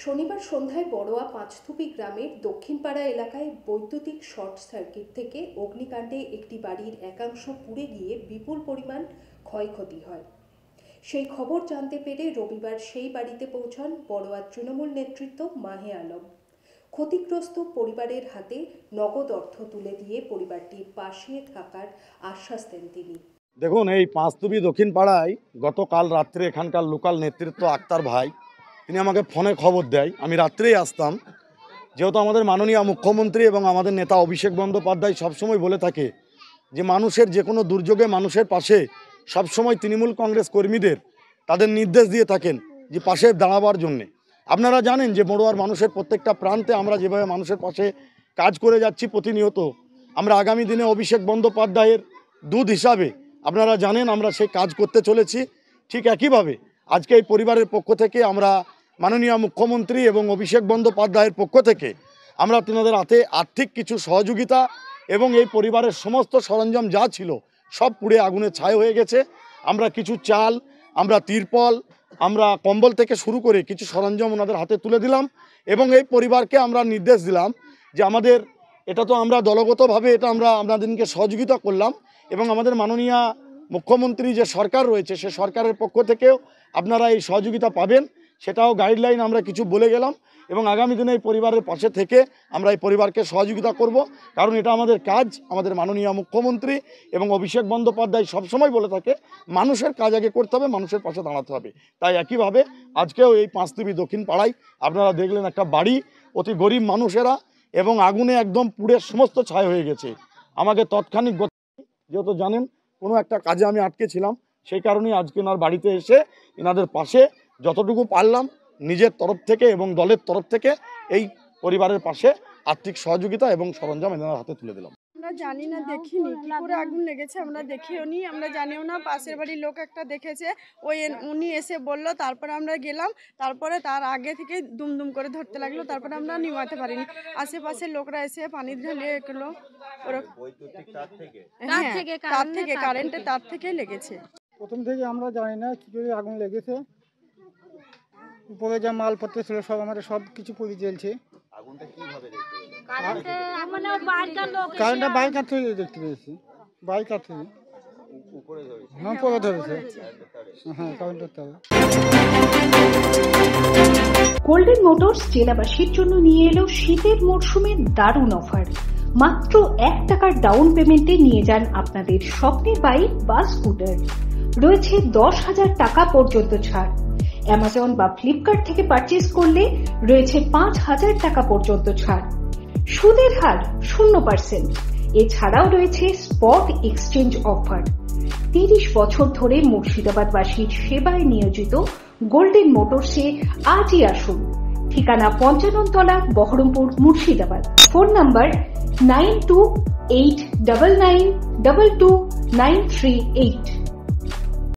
শনিবার সন্ধ্যায় বড়োয়া পাঁচথুপি গ্রামের দক্ষিণপাড়া এলাকায় বৈদ্যুতিক শর্ট সার্কিট থেকে অগ্নিকাণ্ডে একটি বাড়ির একাংশ পুড়ে গিয়ে বিপুল পরিমাণ ক্ষয়ক্ষতি হয়। সেই খবর জানতে পেরে রবিবার সেই বাড়িতে পৌঁছান বড়োয়া তৃণমূল নেতৃত্ব মাহে আলম। ক্ষতিগ্রস্ত পরিবারের হাতে নগদ অর্থ তুলে দিয়ে পরিবারটির পাশে থাকার আশ্বাস দেন তিনি। দেখুন, এই পাঁচথুপি দক্ষিণ পাড়ায় গতকাল রাত্রে এখানকার লোকাল নেতৃত্ব আক্তার ভাই তিনি আমাকে ফোনে খবর দেয়। আমি রাত্রেই আসতাম, যেহেতু আমাদের মাননীয় মুখ্যমন্ত্রী এবং আমাদের নেতা অভিষেক বন্দ্যোপাধ্যায় সবসময় বলে থাকে যে মানুষের যে কোনো দুর্যোগে মানুষের পাশে সবসময় তৃণমূল কংগ্রেস কর্মীদের তাদের নির্দেশ দিয়ে থাকেন যে পাশে দাঁড়াবার জন্যে। আপনারা জানেন যে বড়োয়ার মানুষের প্রত্যেকটা প্রান্তে আমরা যেভাবে মানুষের পাশে কাজ করে যাচ্ছি প্রতিনিয়ত, আমরা আগামী দিনে অভিষেক বন্দ্যোপাধ্যায়ের দূত হিসাবে আপনারা জানেন আমরা সেই কাজ করতে চলেছি। ঠিক একইভাবে আজকে এই পরিবারের পক্ষ থেকে আমরা মাননীয় মুখ্যমন্ত্রী এবং অভিষেক বন্দ্যোপাধ্যায়ের পক্ষ থেকে আমরা তেনাদের হাতে আর্থিক কিছু সহযোগিতা এবং এই পরিবারের সমস্ত সরঞ্জাম যা ছিল সব পুড়ে আগুনে ছাই হয়ে গেছে। আমরা কিছু চাল, আমরা তিরপল, আমরা কম্বল থেকে শুরু করে কিছু সরঞ্জাম ওনাদের হাতে তুলে দিলাম এবং এই পরিবারকে আমরা নির্দেশ দিলাম যে আমাদের এটা তো আমরা দলগতভাবে এটা আমরা আপনাদেরকে সহযোগিতা করলাম এবং আমাদের মাননীয় মুখ্যমন্ত্রী যে সরকার রয়েছে সে সরকারের পক্ষ থেকেও আপনারা এই সহযোগিতা পাবেন, সেটাও গাইডলাইন আমরা কিছু বলে গেলাম এবং আগামী দিনে এই পরিবারের পাশে থেকে আমরা এই পরিবারকে সহযোগিতা করব, কারণ এটা আমাদের কাজ। আমাদের মাননীয় মুখ্যমন্ত্রী এবং অভিষেক বন্দ্যোপাধ্যায় সবসময় বলে থাকে মানুষের কাজ আগে করতে হবে, মানুষের পাশে দাঁড়াতে হবে। তাই একইভাবে আজকেও এই পাঁচথুপি দক্ষিণ পাড়ায় আপনারা দেখলেন একটা বাড়ি, অতি গরিব মানুষেরা, এবং আগুনে একদম পুড়ে সমস্ত ছাই হয়ে গেছে। আমাকে তৎক্ষণিক, যেহেতু জানেন কোনো একটা কাজে আমি আটকে ছিলাম, সেই কারণেই আজকে ওনার বাড়িতে এসে এনাদের পাশে যতটুকু পারলাম নিজের তরফ থেকে এবং দলের তরফ থেকে এই পরিবারের পাশে আর্থিক সহযোগিতা এবং সরঞ্জাম এনার হাতে তুলে দিলাম। আমরা জানি না, দেখিনি কি করে আগুন লেগেছে, আমরা দেখিও নি, আমরা জানিও না। পাশের বাড়ির লোক একটা দেখেছে, উনি এসে বলল, তারপরে আমরা গেলাম, তারপরে তার আগে থেকে দুমদুম করে ধরতে লাগলো, তারপরে আমরা নিমাতে পারিনি। আশেপাশের লোকরা এসে পানি ঢেলে গেলো, তার থেকে কারেন্টের তার থেকে লেগেছে। প্রথম থেকে আমরা জানি না কি করে আগুন লেগেছে, উপরে যা মালপত্র ছিল সব আমাদের সব কিছু পুড়ে জ্বলছে। কারেন্টটা বাইকার থেকে দেখতে পেয়েছি, বাইকার থেকে হ্যাঁ পরে ধরেছে, হ্যাঁ কারেন্টের তারা। গোল্ডেন মোটরস জেলাবাসীর জন্য নিয়ে এলো শীতের মরশুমের দারুণ অফার। মাত্র 1 টাকার ডাউন পেমেন্টে নিয়ে যান আপনাদের স্বপ্নের বাইক বা স্কুটার। রয়েছে 10,000 টাকা পর্যন্ত ছাড়। অ্যামাজন বা ফ্লিপকার্ট থেকে পারচেজ করলে রয়েছে 5,000 টাকা পর্যন্ত ছাড়। সুদের হার 0%। এছাড়াও রয়েছে স্পট এক্সচেঞ্জ অফার। 30 বছর ধরে মুর্শিদাবাদবাসীর সেবায় নিয়োজিত গোল্ডেন মোটরসে আজই আসুন। ঠিকানা 55 তলা, বহরমপুর, মুর্শিদাবাদ। Phone number 9289922938।